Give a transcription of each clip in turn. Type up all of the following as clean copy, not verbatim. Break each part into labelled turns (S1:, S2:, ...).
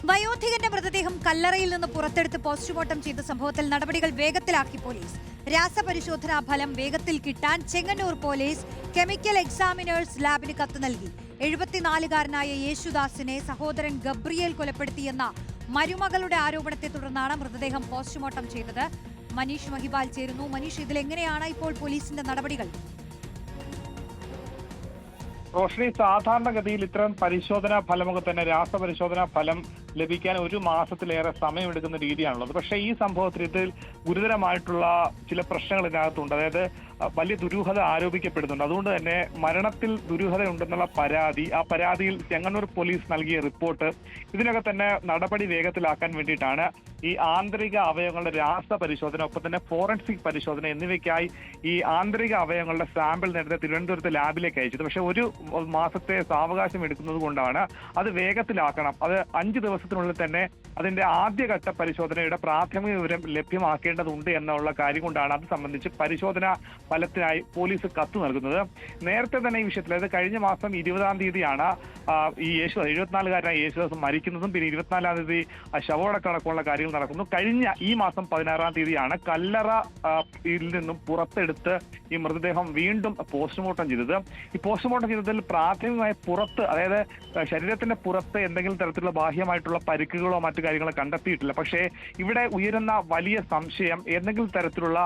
S1: വയോധികന്റെ മൃതദേഹം കല്ലറയിൽ നിന്ന് പുറത്തെടുത്ത് പോസ്റ്റ്മോർട്ടം ചെയ്ത സംഭവത്തിൽ നടപടികൾ വേഗത്തിലാക്കി പോലീസ്. രാസപരിശോധനാ ഫലം വേഗത്തിൽ കിട്ടാൻ ചെങ്ങന്നൂർ പോലീസ് കെമിക്കൽ എക്സാമിനേഴ്സ് ലാബിന് കത്ത് നൽകി. 74-കാരനായ യേശുദാസിനെ സഹോദരൻ ഗബ്രിയേൽ കൊലപ്പെടുത്തിയെന്ന മരുമകളുടെ ആരോപണത്തെ തുടർന്നാണ് മൃതദേഹം പോസ്റ്റ്മോർട്ടം ചെയ്തത്. മനീഷ് മഹിബാൽ ചേരുന്നു. മനീഷ്, ഇതിലെങ്ങനെയാണ് ഇപ്പോൾ പോലീസിന്റെ നടപടികൾ?
S2: റോഷ്നി, സാധാരണഗതിയിൽ ഇത്തരം പരിശോധനാ ഫലമൊക്കെ തന്നെ രാസപരിശോധനാ ഫലം ലഭിക്കാൻ 1 മാസത്തിലേറെ സമയമെടുക്കുന്ന രീതിയാണുള്ളത്. പക്ഷേ ഈ സംഭവത്തിൽ ഇതിൽ ഗുരുതരമായിട്ടുള്ള ചില പ്രശ്നങ്ങൾ ഇതിനകത്തുണ്ട്. അതായത് വലിയ ദുരൂഹത ആരോപിക്കപ്പെടുന്നുണ്ട്. അതുകൊണ്ട് തന്നെ മരണത്തിൽ ദുരൂഹതയുണ്ടെന്നുള്ള പരാതി, ആ പരാതിയിൽ ചെങ്ങന്നൂർ പോലീസ് നൽകിയ റിപ്പോർട്ട്, ഇതിനൊക്കെ തന്നെ നടപടി വേഗത്തിലാക്കാൻ വേണ്ടിയിട്ടാണ് ഈ ആന്തരിക അവയവങ്ങളുടെ രാസപരിശോധന, ഒപ്പം തന്നെ ഫോറൻസിക് പരിശോധന എന്നിവയ്ക്കായി ഈ ആന്തരിക അവയവങ്ങളുടെ സാമ്പിൾ നേരത്തെ തിരുവനന്തപുരത്ത് ലാബിലേക്ക് അയച്ചത്. പക്ഷേ 1 മാസത്തെ സാവകാശം എടുക്കുന്നത് കൊണ്ടാണ് അത് വേഗത്തിലാക്കണം. അത് 5 ദിവസത്തിനുള്ളിൽ തന്നെ അതിന്റെ ആദ്യഘട്ട പരിശോധനയുടെ പ്രാഥമിക വിവരം ലഭ്യമാക്കേണ്ടതുണ്ട് എന്നുള്ള കാര്യം കൊണ്ടാണ് അത് സംബന്ധിച്ച് പരിശോധന ഫലത്തിനായി പോലീസ് കത്ത് നൽകുന്നത്. നേരത്തെ തന്നെ ഈ വിഷയത്തിൽ, അതായത് കഴിഞ്ഞ മാസം 20-ാം തീയതിയാണ് ഈ 74-കാരനായ യേശുദാസ് മരിക്കുന്നതും പിന്നെ 24-ാം തീയതി ശവമടക്കമുള്ള കാര്യങ്ങൾ നടക്കുന്നു. കഴിഞ്ഞ ഈ മാസം 16-ാം തീയതിയാണ് കല്ലറയിൽ നിന്നും പുറത്തെടുത്ത് ഈ മൃതദേഹം വീണ്ടും പോസ്റ്റ്മോർട്ടം ചെയ്തത്. ഈ പോസ്റ്റ്മോർട്ടം ചെയ്തതിൽ പ്രാഥമികമായി പുറത്ത്, അതായത് ശരീരത്തിന്റെ പുറത്ത് എന്തെങ്കിലും തരത്തിലുള്ള ബാഹ്യമായിട്ടുള്ള പരിക്കുകളോ മറ്റു കാര്യങ്ങളോ കണ്ടെത്തിയിട്ടില്ല. പക്ഷേ ഇവിടെ ഉയരുന്ന വലിയ സംശയം എന്തെങ്കിലും തരത്തിലുള്ള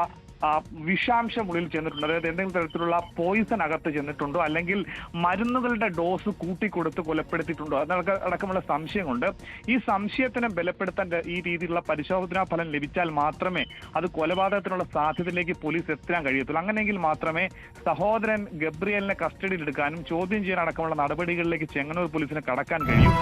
S2: വിഷാംശം ഉള്ളിൽ ചെന്നിട്ടുണ്ടോ, അതായത് എന്തെങ്കിലും തരത്തിലുള്ള പോയിസൺ അകത്ത് ചെന്നിട്ടുണ്ടോ, അല്ലെങ്കിൽ മരുന്നുകളുടെ ഡോസ് കൂട്ടിക്കൊടുത്ത് കൊലപ്പെടുത്തിയിട്ടുണ്ടോ എന്നൊക്കെ അടക്കമുള്ള സംശയമുണ്ട്. ഈ സംശയത്തിനെ ബലപ്പെടുത്താൻ ഈ രീതിയിലുള്ള പരിശോധനാ ഫലം ലഭിച്ചാൽ മാത്രമേ അത് കൊലപാതകത്തിനുള്ള സാധ്യതയിലേക്ക് പോലീസ് എത്താൻ കഴിയത്തുള്ളൂ. അങ്ങനെയെങ്കിൽ മാത്രമേ സഹോദരൻ ഗബ്രിയേലിനെ കസ്റ്റഡിയിലെടുക്കാനും ചോദ്യം ചെയ്യാൻ അടക്കമുള്ള നടപടികളിലേക്ക് ചെങ്ങന്നൂർ പോലീസിന് കടക്കാൻ കഴിയും.